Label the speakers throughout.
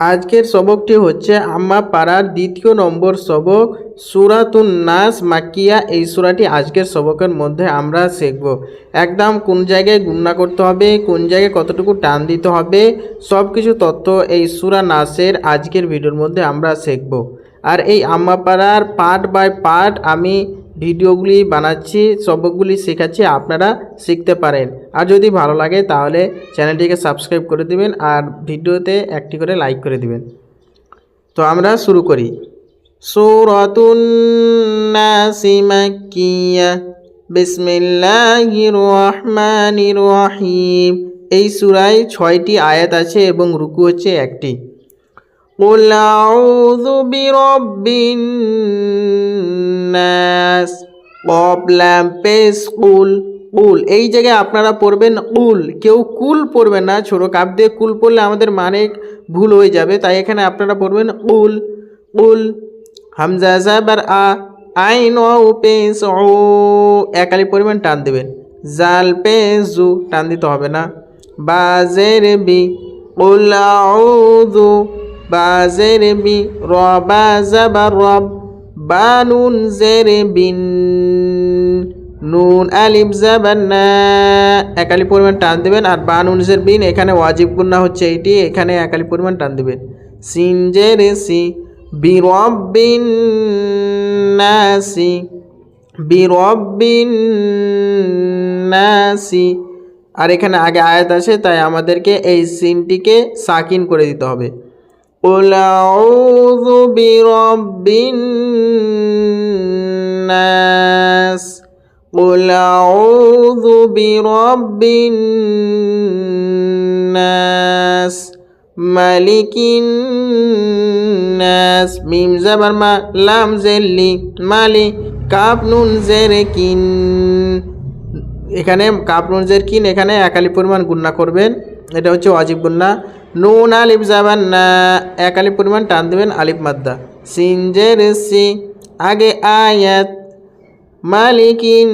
Speaker 1: আজকের সবকটি হচ্ছে আম্মা পাড়ার দ্বিতীয় নম্বর সবক সূরাতুন নাস মাক্কিয়া। এই সূরাটি আজকের সবকের মধ্যে আমরা শিখব। একদম কোন জায়গায় গুণনা করতে হবে, কোন জায়গায় কতটুকু টান দিতে হবে, সব কিছু তথ্য এই সূরা নাসের আজকের ভিডিওর মধ্যে আমরা শিখব। আর এই আম্মা পাড়ার পার্ট বাই পার্ট আমি ভিডিওগুলি বানাচ্ছি, সবকগুলি শেখাচ্ছি, আপনারা শিখতে পারেন। আর যদি ভালো লাগে তাহলে চ্যানেলটিকে সাবস্ক্রাইব করে দিবেন আর ভিডিওতে একটি করে লাইক করে দিবেন। তো আমরা শুরু করি। সূরাতুন নাস মাক্কিয়া, বিসমিল্লাহির রহমানির রহিম। এই সূরায় 6টি আয়াত আছে এবং রুকু হচ্ছে একটি। কুল আউযু বিরাব্বিন নাস, কফ লাম পেশ কুল। কুল এই জায়গায় আপনারা পড়বেন কুল, কেউ কুল পড়বেন না। ছোটো কাপ দিয়ে কুল পড়লে আমাদের মানে ভুল হয়ে যাবে, তাই এখানে আপনারা পড়বেন কুল। কুল হামজা জাবার আ, আইন ও পেশ ও, একালি পরিমাণ টান দেবেন। জাল পেশ জু, টান দিতে হবে না। বাজের বি, কুল আউযু, বাজের বি, রবা জাবার রব, বানুন জেরে বিন, নুন আলিফ জাবার না, একালি পরিমাণ টান দেবেন। আর বানুন জের বিন, এখানে ওয়াজিব গুন্না হচ্ছে এইটি, এখানে একালি পরিমাণ টান দেবেন। সিন জেরে সি, বিরব্বিন নাসি, বিরব্বিন নাসি। আর এখানে আগে আয়াত আছে, তাই আমাদেরকে এই সিনটিকে সাকিন করে দিতে হবে। কুল আউযু বিরাব্বিন নাস, কুল আউযু বিরাব্বিন নাস, মালিকিন নাস, মিম জাবার মা, লাম জেরলি, মালি, কাফ নুন জেরে কিন। এখানে কাফ নুন জের কিন, এখানে একালি পরিমাণ গুণনা করবেন, এটা হচ্ছে ওয়াজিব গুণনা। নুন আলিফ জাবান না, একালি পরিমাণ টান দেবেন, আলিফ মাদ্দা। সিন জের সি, আগে আয়াত, মালিকিন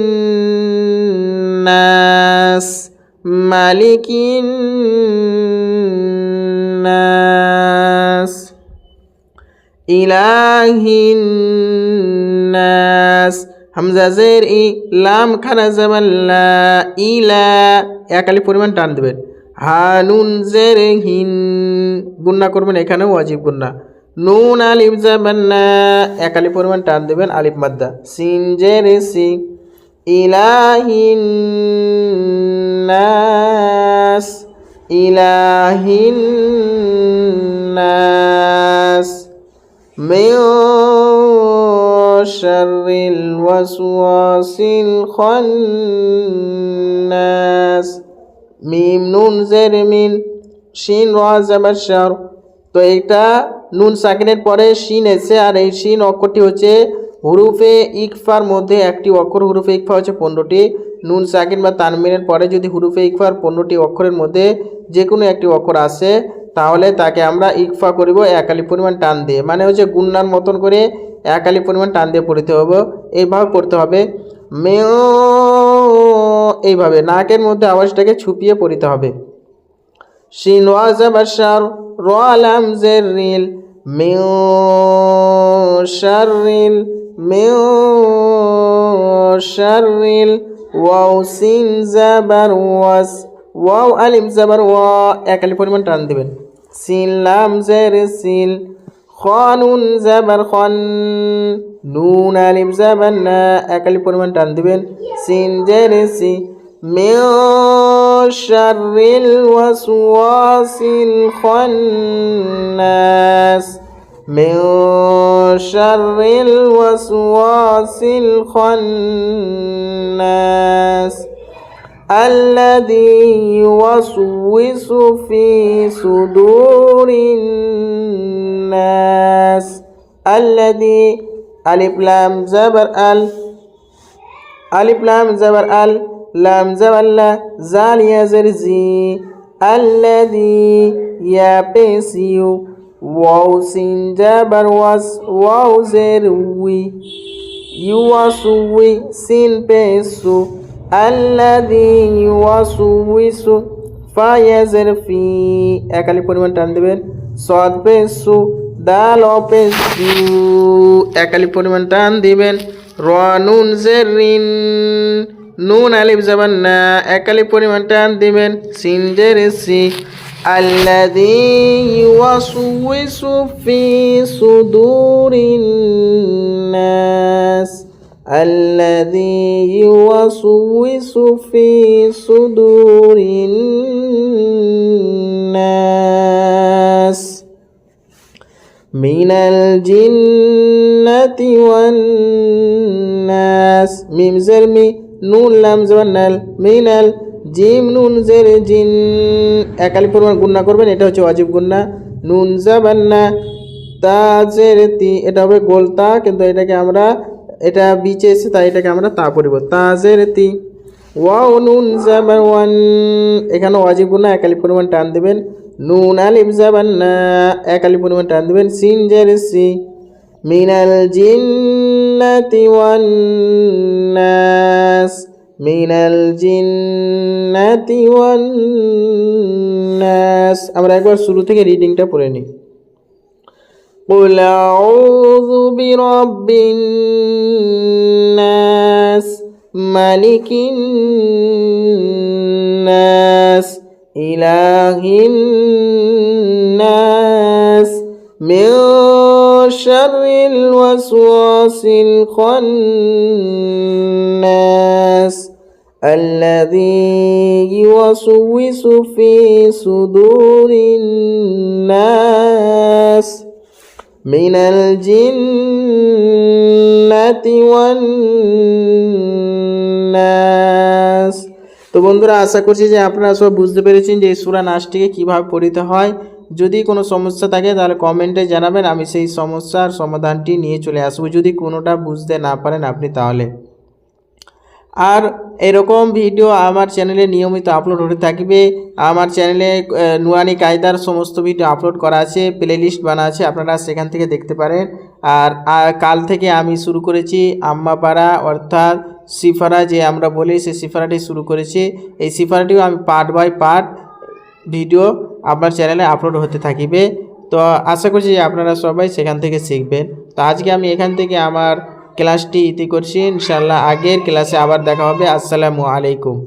Speaker 1: নাস, মালিকিন নাস, ইলাহিন নাস, হামজা জের ই, লাম খানা জাবান লা, ইলা, একালি পরিমাণ টান দেবেন। হানুন জের হিন, গুন্না করবেন, এখানে ওয়াজিব গুন্না। নুন আলিফ জাবান না, একালি পরিমাণ টান দেবেন, আলিফ মাদ্দা। সিন জের সি, ইলাহিন নাস, ইলাহিন নাস, মিন শাররিল ওয়াসওয়াসিল খান্নাস, মিম নুন জের মিন, শিন র জাবার শার। তো এটা নুন সাকিনের পরে শিন এসে, আর এই শিন অক্ষরটি হচ্ছে হুরুফে ইকফার মধ্যে একটি অক্ষর। হুরুফে ইকফা হচ্ছে 15টি। নুন সাকিন বা তানমিনের পরে যদি হুরুফে ইকফার 15টি অক্ষরের মধ্যে যে কোনো একটি অক্ষর আসে, তাহলে তাকে আমরা ইকফা করিব একালি পরিমাণ টান দিয়ে, মানে হচ্ছে গুন্নার মতন করে একালি পরিমাণ টান দিয়ে পড়তে হবে। এইভাবে পড়তে হবে, মেয়, এইভাবে নাকের মধ্যে আওয়াজটাকে ছুপিয়ে পড়তে হবে। শিন ওয়াজাবার শার, র লাম জের রিল, মিন শাররিল, মিন শাররিল, ওয়াও সিন জাবার ওয়াস, ওয়াও আলিফ জাবার ওয়া, একালি পরিমাণ টান দিবেন। সিন লাম জের সিল, খানুন জাবার খান, নুন আলিফ জাবার না, একালি পরিমাণ টান দিবেন। সিন জের সি, মিন শাররিল ওয়াসওয়াসিল খান্নাস, মিন শাররিল ওয়াসওয়াসিল খান্নাস, আল্লাযী ইউওয়াসওয়িসু ফি সুদুরিন নাস। আল্লাযী, আলিফ লাম জাবার আল, আলিফ লাম জাবার আল, লাম জাবার লা, জাল ইয়া জের জি, আল্লাযী, ইয়া পেশ ইউ, ওয়াও সিন জাবার ওয়াস, ওয়াও জের উই, ইউওয়াসুই, সিন পেশ সু, আল্লাযী ইউওয়াসউইসু, ফা ইয়া জের ফি, একালি পরিমাণ টান দেবেন। সদ পেশ সু, দাল পেশ দু, একালি পরিমাণ টান দিবেন। র নুন জের রিন, নুন আলিফ জবর না, একালি পরিমাণ টান দিবেন। সিন জের সি, আল্লাযী ইউওয়াসওয়িসু ফি সুদুরিন নাস, আল্লাযী ইউওয়াসওয়িসু ফি সুদুরিন নাস মিনাল জিন্নাতি ওয়ান নাস। মিম জের মি, নুন লাম জবর নাল, মিনাল জিম নুন জের জিন, একালি পরিমাণ গুণনা করবেন, এটা হচ্ছে ওয়াজিব গুণনা। নুন জবর না, তা জের তি, এটা হবে গোলতা, কিন্তু এটাকে আমরা এটা বিচে এসে তাই এটাকে আমরা তা পড়ব। তা জের তি, ওয়াও নুন জবর ওয়ান, এখানে ওয়াজিব গুণনা, একালি পরিমাণ টান দেবেন। নুন আলিফ জবর না, একালি পরিমাণ টান দেবেন। সিন জের সি, মিনাল জিন্নাতি ওয়ান নাস, মিনাল জিন্নাতি ওয়ান নাস। আমরা একবার শুরু থেকে রিডিংটা পড়ে নিই। কুল আউযু বিরাব্বিন নাস, মালিকিন নাস, ইলাহিন নাস, মিন শাররিল ওয়াসওয়াসিল খান্নাস, আল্লাযী ইউওয়াসওয়িসু ফি সুদুরিন নাস মিনাল জিন্নাতি ওয়ান নাস। তো বন্ধুরা, আশা করছি যে আপনারা সব বুঝতে পেরেছেন যে এই সূরা নাসটিকে কীভাবে পড়িতে হয়। যদি কোনো সমস্যা থাকে তাহলে কমেন্টে জানাবেন, আমি সেই সমস্যার সমাধানটি নিয়ে চলে আসবো যদি কোনোটা বুঝতে না পারেন আপনি তাহলে। আর এরকম ভিডিও আমার চ্যানেলে নিয়মিত আপলোড হতে থাকবে। আমার চ্যানেলে নুরানি কায়দার সমস্ত ভিডিও আপলোড করা আছে, প্লে লিস্ট বানা আছে, আপনারা সেখান থেকে দেখতে পারেন। আর কাল থেকে আমি শুরু করেছি আম্মা পাড়া, অর্থাৎ সিফারা যে আমরা বলি, সেই সিফারাটি শুরু করেছি। এই সিফারাটিও আমি পার্ট বাই পার্ট ভিডিও আপনার চ্যানেলে আপলোড হতে থাকিবে। তো আশা করছি যে আপনারা সবাই সেখান থেকে শিখবেন। তো আজকে আমি এখান থেকে আমার ক্লাসটি ইতি করছি। ইনশাআল্লাহ আগের ক্লাসে আবার দেখা হবে। আসসালামু আলাইকুম।